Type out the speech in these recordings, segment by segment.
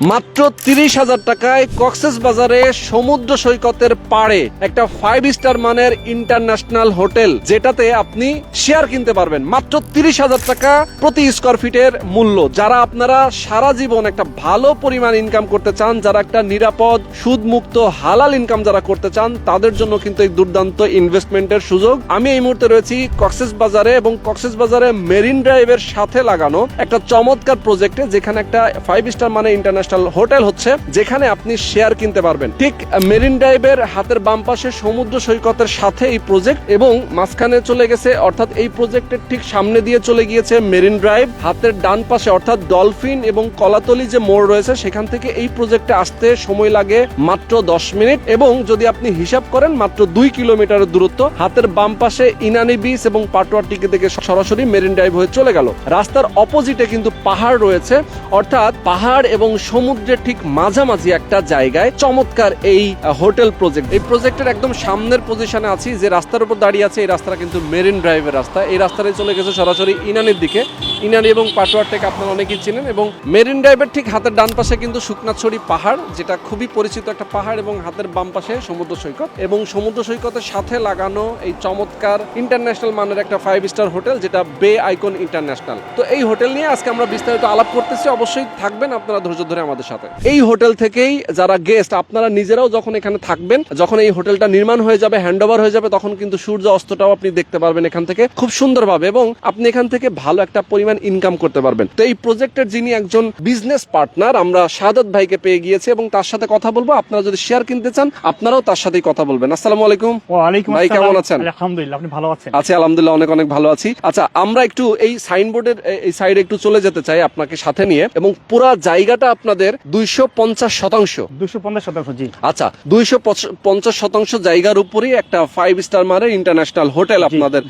মাত্র ৩০,০০০ টাকায় কক্সবাজারে সমুদ্র সৈকতের পাড়ে একটা 5 স্টার মানের ইন্টারন্যাশনাল হোটেল, যেটাতে আপনি শেয়ার কিনতে পারবেন মাত্র ৩০,০০০ টাকা প্রতি স্কয়ার ফিটের মূল্য। যারা আপনারা সারা জীবন একটা ভালো পরিমাণ ইনকাম করতে চান, যারা একটা নিরাপদ সুদমুক্ত হালাল ইনকাম যারা করতে চান, তাদের জন্য কিন্তু এই দুর্দান্ত ইনভেস্টমেন্টের সুযোগ। আমি এই মুহূর্তে রয়েছি কক্সবাজারে এবং কক্সবাজারে মেরিন ড্রাইভের সাথে লাগানো একটা চমৎকার প্রজেক্টে, যেখানে একটা 5 স্টার মানে ইন্টারন্যাশনাল হোটেল হচ্ছে, যেখানে আপনি শেয়ার কিনতে পারবেন। ঠিক মেরিন ড্রাইভের হাতের বাম পাশে সমুদ্র সৈকতের সাথে এই প্রজেক্ট, এবং মাঝখানে চলে গেছে, অর্থাৎ এই প্রজেক্টের ঠিক সামনে দিয়ে চলে গিয়েছে মেরিন ড্রাইভ। হাতের ডান পাশে অর্থাৎ ডলফিন এবং কলাতলি যে মোড় রয়েছে, সেখান থেকে এই প্রজেক্টে আসতে সময় লাগে মাত্র 10 মিনিট, এবং যদি আপনি হিসাব করেন মাত্র 2 কিলোমিটারের দূরত্ব। হাতের বাম পাশে ইনানি বিচ এবং পাটোয়ার টিকে থেকে সরাসরি মেরিন ড্রাইভ হয়ে চলে গেল। রাস্তার অপোজিটে কিন্তু পাহাড় রয়েছে, অর্থাৎ পাহাড় এবং সমুদ্রের ঠিক মাঝামাঝি একটা জায়গায় চমৎকার এই হোটেল প্রজেক্ট। এই প্রজেক্টের একদম সামনের পজিশনে আছি, যে রাস্তার উপর দাঁড়িয়ে আছে এই রাস্তাটা কিন্তু মেরিন ড্রাইভের রাস্তা। এই রাস্তায় চলে গেছে সরাসরি ইনানির দিকে। ইনানি এবং পাটোয়ার টেক আপনারা অনেকেই চিনেন, এবং মেরিন ড্রাইভের ঠিক হাতের ডান পাশে কিন্তু শুকনাছড়ি পাহাড়, যেটা খুবই পরিচিত একটা পাহাড়, এবং হাতের বাম পাশে সমুদ্র সৈকত, এবং সমুদ্র সৈকতের সাথে লাগানো এই চমৎকার ইন্টারন্যাশনাল মানের একটা 5 স্টার হোটেল, যেটা বে আইকন ইন্টারন্যাশনাল। তো এই হোটেল নিয়ে আজকে আমরা বিস্তারিত আলাপ করতেছি, অবশ্যই থাকবেন আপনারা ধৈর্য ধরে আমাদের সাথে। এই হোটেল থেকেই যারা গেস্ট, আপনারা নিজেরাও যখন এখানে থাকবেন, যখন এই হোটেলটা নির্মাণ হয়ে যাবে, হ্যান্ডওভার হয়ে যাবে, তখন কিন্তু সূর্য অস্তটাও আপনি দেখতে পারবেন এখান থেকে খুব সুন্দরভাবে, এবং আপনি এখান থেকে ভালো একটা পরিমাণ ইনকাম করতে পারবেন। তো এই প্রজেক্টের যিনি একজন বিজনেস পার্টনার, আমরা শাহাদাত ভাইকে পেয়ে গিয়েছি, এবং তার সাথে কথা বলবো। আপনারা যদি শেয়ার কিনতে চান, আপনারাও তার সাথেই কথা বলবেন। আসসালামু আলাইকুম। ওয়ালাইকুম ভাই, আসসালাম। কেমন আছেন? আলহামদুলিল্লাহ, আপনি ভালো আছেন? আছি আলহামদুলিল্লাহ, অনেক অনেক ভালো আছি। আচ্ছা, আমরা একটু এই সাইনবোর্ডের এই সাইডে একটু চলে যেতে চাই আপনাকে সাথে নিয়ে, এবং পুরো জায়গাটা আপনাদের 250%। 250%, জি। আচ্ছা, 250% জায়গার উপরেই একটা 5 স্টার মানের ইন্টারন্যাশনাল হোটেল আপনাদের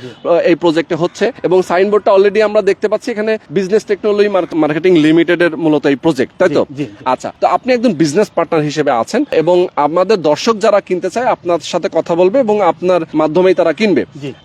এই প্রজেক্টে হচ্ছে, এবং সাইনবোর্ডটা অলরেডি আমরা দেখতে পাচ্ছি এখানে বিজনেস টেকনোলজি মার্কেটিং লিমিটেড এর মূলত এই প্রজেক্ট, তাই তো? আচ্ছা, তো আপনি একজন বিজনেস পার্টনার হিসেবে আছেন, এবং আমাদের দর্শক যারা কিনতে চায় আপনার সাথে কথা বলবে, এবং আপনার মাধ্যমেই তারা কিনবে।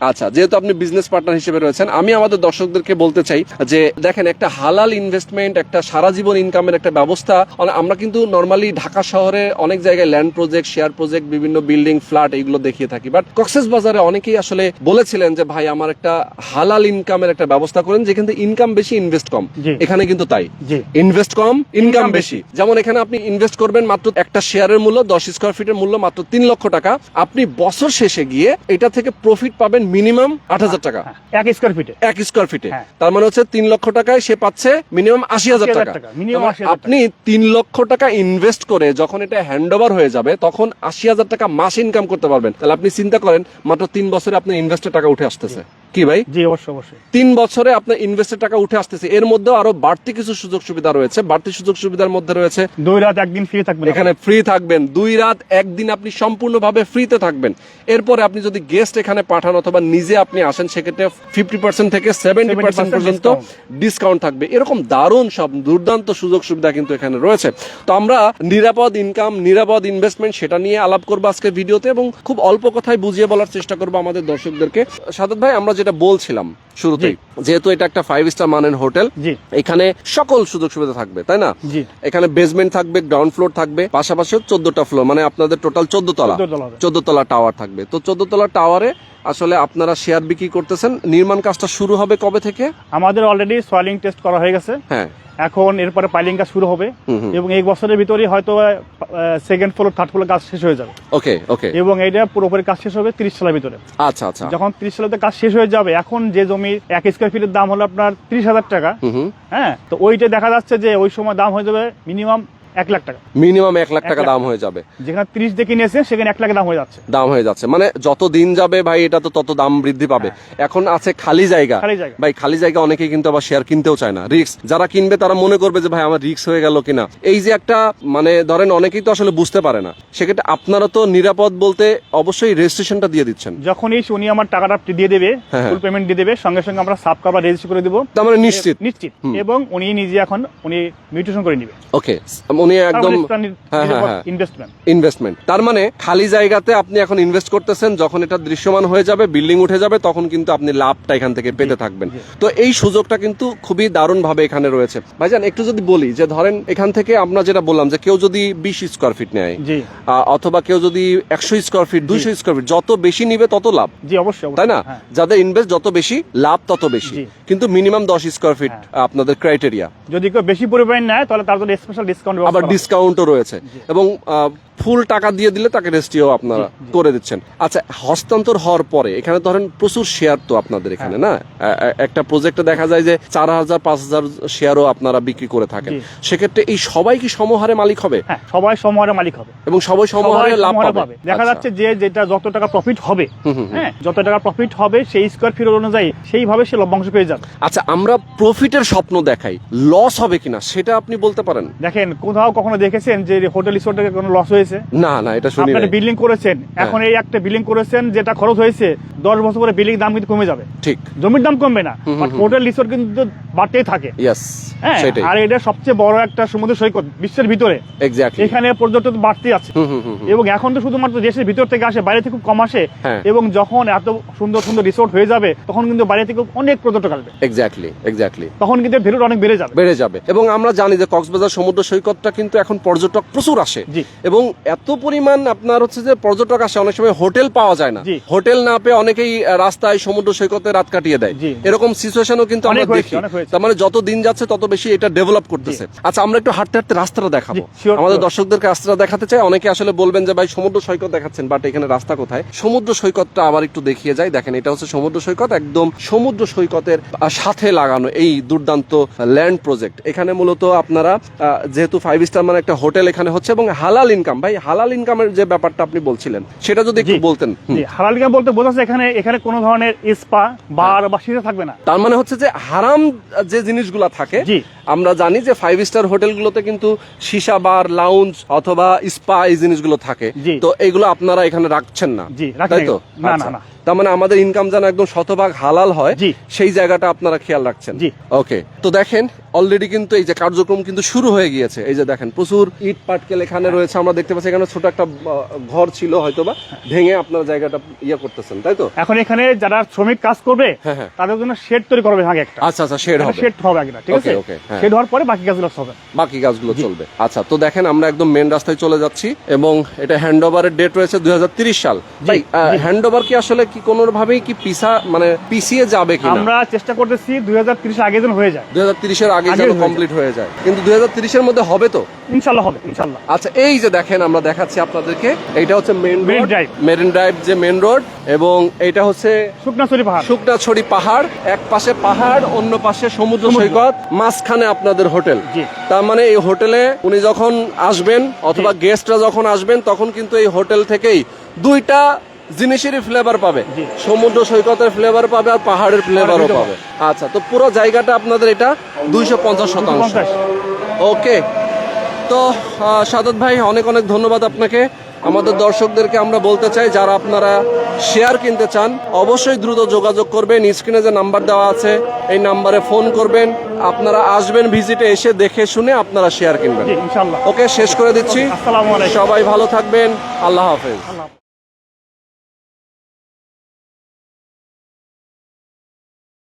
আচ্ছা, যেহেতু আপনি বিজনেস পার্টনার হিসেবে রয়েছেন, আমি আমাদের দর্শকদেরকে বলতে চাই যে দেখেন, একটা হালাল ইনভেস্টমেন্ট, একটা সারা জীবন ইনকামের একটা ব্যবস্থা। আমরা কিন্তু নরমালি ঢাকা শহরে অনেক জায়গায় ল্যান্ড প্রজেক্ট, শেয়ার প্রজেক্ট, বিভিন্ন বিল্ডিং, ফ্ল্যাট এইগুলো দেখিয়ে থাকি, বাট কক্সবাজারে অনেকেই আসলে বলেছিলেন যে ভাই, আমার একটা হালাল ইনকামের একটা ব্যবস্থা করেন, যেখান থেকে ইনকাম বেশি, ইনভেস্ট কম। এখানে কিন্তু তাই, ইনভেস্ট কম, ইনকাম বেশি। যেমন এখানে আপনি ইনভেস্ট করবেন মাত্র একটা শেয়ারের মূল্য 10 স্কয়ার ফিটের মূল্য মাত্র 3 লক্ষ টাকা। আপনি বছর শেষে গিয়ে এটা থেকে প্রফিট পাবেন মিনিমাম 8,000 টাকা 1 স্কয়ার ফিটে। 1 স্কয়ার ফিটে। তার মানে হচ্ছে 3 লক্ষ টাকায় সে পাচ্ছে মিনিমাম 80,000 টাকা। আপনি 3 লক্ষ টাকা ইনভেস্ট করে যখন এটা হ্যান্ডওভার হয়ে যাবে, তখন 80,000 টাকা মাসে ইনকাম করতে পারবেন। তাহলে আপনি চিন্তা করেন, মাত্র 3 বছরে আপনার ইনভেস্টের টাকা উঠে আসতেছে। কি ভাই? জি, অবশ্যই অবশ্যই। 3 বছরে আপনার ইনভেস্টের টাকা উঠে আসতেছে। এর মধ্যেও আরো বাড়তি কিছু সুযোগ সুবিধা রয়েছে। বাড়তি সুযোগ সুবিধার মধ্যে রয়েছে 2 রাত 1 দিন ফ্রি থাকবেন। এখানে ফ্রি থাকবেন 2 রাত 1 দিন, আপনি সম্পূর্ণভাবে ফ্রিতে থাকবেন। এরপরে আপনি যদি গেস্ট এখানে পাঠান অথবা নিজে আপনি আসেন, সেক্ষেত্রে 50% থেকে 70% পর্যন্ত ডিসকাউন্ট থাকবে। এরকম দারুণ সব দুর্দান্ত সুযোগ সুবিধা কিন্তু এখানে রয়েছে। তো আমরা নিরাপদ ইনকাম, নিরাপদ ইনভেস্টমেন্ট, সেটা নিয়ে আলাপ করবো আজকে ভিডিওতে, এবং খুব অল্প কথায় বুঝিয়ে বলার চেষ্টা করবো আমাদের দর্শকদেরকে। শাহাদাত ভাই, আমরা যেটা বলছিলাম শুরুতেই, যেহেতু এটা একটা 5 স্টার মানের হোটেল, এখানে সকল সুযোগ সুবিধা থাকবে, তাই না? এখানে বেসমেন্ট থাকবে, গ্রাউন্ড ফ্লোর থাকবে, পাশাপাশি 14টা ফ্লোর, মানে আপনাদের টোটাল 14 তলা টাওয়ার থাকবে। তো 14 তলা টাওয়ারে আসলে আপনারা শেয়ার বিক্রি করতেছেন। নির্মাণ কাজটা শুরু হবে কবে থেকে? আমাদের অলরেডি সয়েলিং টেস্ট করা হয়ে গেছে। হ্যাঁ, এখন এরপরে পাইলিং কাজ শুরু হবে, এবং এই বছরের ভিতরে হয়তো 2nd ফ্লোর 3rd ফ্লোর কাজ শেষ হয়ে যাবে। ওকে ওকে। এবং এটা পুরোপুরি কাজ শেষ হবে 30 সালের ভিতরে। আচ্ছা আচ্ছা। যখন 30 সালের কাজ শেষ হয়ে যাবে, এখন যে জমি 1 স্কয়ার ফিটের দাম হলো আপনার 30,000 টাকা, হ্যাঁ, তো ওইটা দেখা যাচ্ছে যে ওই সময় দাম হয়ে যাবে মিনিমাম 1 লাখ টাকা। মিনিমাম 1 লাখ টাকা দাম হয়ে যাবে। যেখানে 30 দিয়ে কিনেছে, সেখানে 1 লাখ দাম হয়ে যাচ্ছে। মানে যত দিন যাবে ভাই, এটা তো তত দাম বৃদ্ধি পাবে। এখন আছে খালি জায়গা। ভাই, খালি জায়গা অনেকেই কিন্তু আবার শেয়ার কিনতেও চায় না। রিস্ক, যারা কিনবে তারা মনে করবে যে ভাই, আমার রিস্ক হয়ে গেল কিনা। এই যে একটা, মানে ধরেন অনেকেই তো আসলে বুঝতে পারে না। সেক্ষেত্রে আপনারা তো নিরাপদ বলতে অবশ্যই রেজিস্ট্রেশনটা দিয়ে দিচ্ছেন। যখনই উনি আমার টাকাটা দিয়ে দেবে, ফুল পেমেন্ট দিয়ে দেবে, সঙ্গে সঙ্গে আমরা সাব কভার রেজিস্ট্রি করে দেব। তার মানে নিশ্চিত। এবং উনি নিজে এখন মিউটেশন করে নেবে। ওকে, উনি একদম ইনভেস্টমেন্ট। তার মানে খালি জায়গাতে আপনি এখন ইনভেস্ট করতেছেন, যখন এটা দৃশ্যমান হয়ে যাবে, বিল্ডিং উঠে যাবে, তখন কিন্তু আপনি লাভটা এখান থেকে পেতে থাকবেন। তো এই সুযোগটা কিন্তু খুবই দারুণ ভাবে এখানে রয়েছে। ভাইজান একটু যদি বলি যে ধরেন এখান থেকে আমরা যেটা বললাম যে কেউ যদি 20 স্কয়ার ফিট নেয় অথবা কেউ যদি 100 স্কয়ার ফিট 200 স্কয়ার ফিট, যত বেশি নিবে তত লাভ। জি অবশ্যই, তাই না? যাদের ইনভেস্ট যত বেশি লাভ তত বেশি, কিন্তু মিনিমাম 10 স্কয়ার ফিট আপনাদের ক্রাইটেরিয়া। যদি কেউ বেশি পরিমাণ নেয় তাহলে তার জন্য স্পেশাল ডিসকাউন্ট, আবার ডিসকাউন্টও রয়েছে, এবং ফুল টাকা দিয়ে দিলে তাকে রেস্টিও আপনারা করে দিচ্ছেন। আচ্ছা, হস্তান্তর হওয়ার পরে এখানে ধরেন প্রচুর শেয়ার তো আপনাদের এখানে না, একটা প্রজেক্টে দেখা যায় যে 4000 5000 শেয়ারও আপনারা বিক্রি করে থাকেন। সেক্ষেত্রে এই সবাই কি সমহারে মালিক হবে? হ্যাঁ, সবাই সমহারে মালিক হবে এবং সবাই সমহারে লাভ পাবে। দেখা যাচ্ছে যে যেটা যত টাকা প্রফিট হবে, হ্যাঁ, যত টাকা প্রফিট হবে সেই স্কয়ার ফিট অনুযায়ী সেইভাবে সে লভ্যাংশ পেয়ে যাবে। আচ্ছা, আমরা প্রফিটের স্বপ্ন দেখাই, লস হবে কিনা সেটা আপনি বলতে পারেন? দেখেন, কোথাও কখনো দেখেছেন যে হোটেল রিসোর্টে কোনো লস হয়েছে? না না, এটা শুনি না। আপনি বিল্ডিং করেছেন, এখন এই একটা বিল্ডিং করেছেন, যেটা খরচ হয়েছে 10 বছর পরে বিল্ডিং দাম কিন্তু কমে যাবে। ঠিক, জমির দাম কমবে না, বাট হোটেল রিসোর্ট কিন্তু বাড়তেই থাকে। হ্যাঁ, আর এটা সবচেয়ে বড় একটা সমুদ্র সৈকত বিশ্বের ভিতরে। এখানে পর্যটক বাড়তি আছে, এবং এখন তো শুধুমাত্র দেশের ভিতর থেকে আসে, বাইরে থেকে খুব কম আসে। এবং যখন এত সুন্দর সুন্দর রিসোর্ট হয়ে যাবে তখন কিন্তু বাইরে থেকে অনেক পর্যটক আসবে। এক্স্যাক্টলি, তখন কিন্তু ভ্যালু অনেক বেড়ে যাবে। এবং আমরা জানি যে কক্সবাজার সমুদ্র সৈকতটা কিন্তু এখন পর্যটক প্রচুর আসে, এবং এত পরিমাণ আপনার হচ্ছে যে পর্যটক আসে, অনেক সময় হোটেল পাওয়া যায় না, হোটেল না পেয়ে অনেকেই রাস্তায় সমুদ্র সৈকতে রাত কাটিয়ে দেয়। এরকম সিচুয়েশনও কিন্তু আমরা দেখি। তার মানে যত দিন যাচ্ছে তত বেশি এটা ডেভেলপ করতেছে। আচ্ছা, আমরা একটু হাঁটতে হাঁটতে রাস্তাটা দেখাবো, আমাদের দর্শকদেরকে রাস্তাটা দেখাতে চাই। অনেকে আসলে বলবেন যে ভাই সমুদ্র সৈকত দেখাচ্ছেন, বাট এখানে রাস্তা কোথায়? সমুদ্র সৈকতটা আবার একটু দেখিয়ে যায়। দেখেন, এটা হচ্ছে সমুদ্র সৈকত, একদম সমুদ্র সৈকতের সাথে লাগানো এই দুর্দান্ত ল্যান্ড প্রজেক্ট। এখানে মূলত আপনারা যেহেতু 5 স্টার মানে একটা হোটেল এখানে হচ্ছে, এবং হালাল ইনকাম। ভাই, হালাল ইনকামের যে ব্যাপারটা আপনি বলছিলেন সেটা যদি একটু বলতেন। হালাল ইনকাম বলতে বোঝাচ্ছে এখানে কোনো ধরনের স্পা, বার বা সিজা থাকবে না। তার মানে হচ্ছে যে হারাম যে জিনিসগুলো থাকে, আমরা জানি যে 5 স্টার হোটেলগুলোতে কিন্তু সীসা বার, লাউঞ্জ অথবা স্পা এই জিনিসগুলো থাকে, তো এইগুলো আপনারা এখানে রাখছেন না, তাই তো? না, তার মানে আমাদের ইনকাম যেন একদম শতভাগ হালাল হয়, সেই জায়গাটা আপনারা খেয়াল রাখছেন। ওকে, তো দেখেন অলরেডি কিন্তু এই যে কার্যক্রম কিন্তু শুরু হয়ে গিয়েছে। এই যে দেখেন প্রচুর ইট পাটকেল এখানে রয়েছে, আমরা দেখতে পাচ্ছি এখানে ছোট একটা ঘর ছিল, হয়তোবা ভেঙে আপনারা জায়গাটা ইয়ে করতেছেন, তাই তো? এখন এখানে যারা শ্রমিক কাজ করবে তাদের জন্য শেড তৈরি করবে আগে একটা। আচ্ছা, শেড হবে আগে, ঠিক আছে? শেড হওয়ার পরে বাকি কাজগুলো চলবে। আচ্ছা, তো দেখেন আমরা একদম মেন রাস্তায় চলে যাচ্ছি, এবং এটা হ্যান্ডওভারের ডেট রয়েছে 2030 সাল। ভাই, হ্যান্ডওভার কি আসলে কি কোনোভাবেই কি পিছিয়ে যাবে কিনা? আমরা চেষ্টা করতেছি 2030 আগে যেন হয়ে যায়, 2030 এর আগে যেন কমপ্লিট হয়ে যায়, কিন্তু 2030 এর মধ্যে হবে তো? ইনশাআল্লাহ হবে, ইনশাআল্লাহ। আচ্ছা, এই যে দেখেন আমরা দেখাচ্ছি আপনাদেরকে, এইটা হচ্ছে মেরিন ড্রাইভ যে মেন রোড, এবং এইটা হচ্ছে শুকনাছড়ি পাহাড়। এক পাশে পাহাড়, অন্য পাশে সমুদ্র সৈকত, মাঝখানে আপনাদের হোটেল। তার মানে এই হোটেলে উনি যখন আসবেন অথবা গেস্টরা যখন আসবেন, তখন কিন্তু এই হোটেল থেকেই দুইটা জিনিসেরই ফ্লেভার পাবে, সমুদ্র সৈকতের ফ্লেভার পাবে আর পাহাড়ের ফ্লেভারও পাবে। আচ্ছা, তো পুরো জায়গাটা আপনাদের এটা 250%। ওকে, তো সাদত ভাই অনেক অনেক ধন্যবাদ আপনাকে। আমাদের দর্শকদেরকে আমরা বলতে চাই, যারা আপনারা শেয়ার কিনতে চান অবশ্যই দ্রুত যোগাযোগ করবেন। স্ক্রিনে যে নাম্বার দেওয়া আছে এই নাম্বারে ফোন করবেন, আপনারা আসবেন ভিজিটে, এসে দেখে শুনে আপনারা শেয়ার কিনবেন। ওকে, শেষ করে দিচ্ছি। সবাই ভালো থাকবেন, আল্লাহ হাফেজ।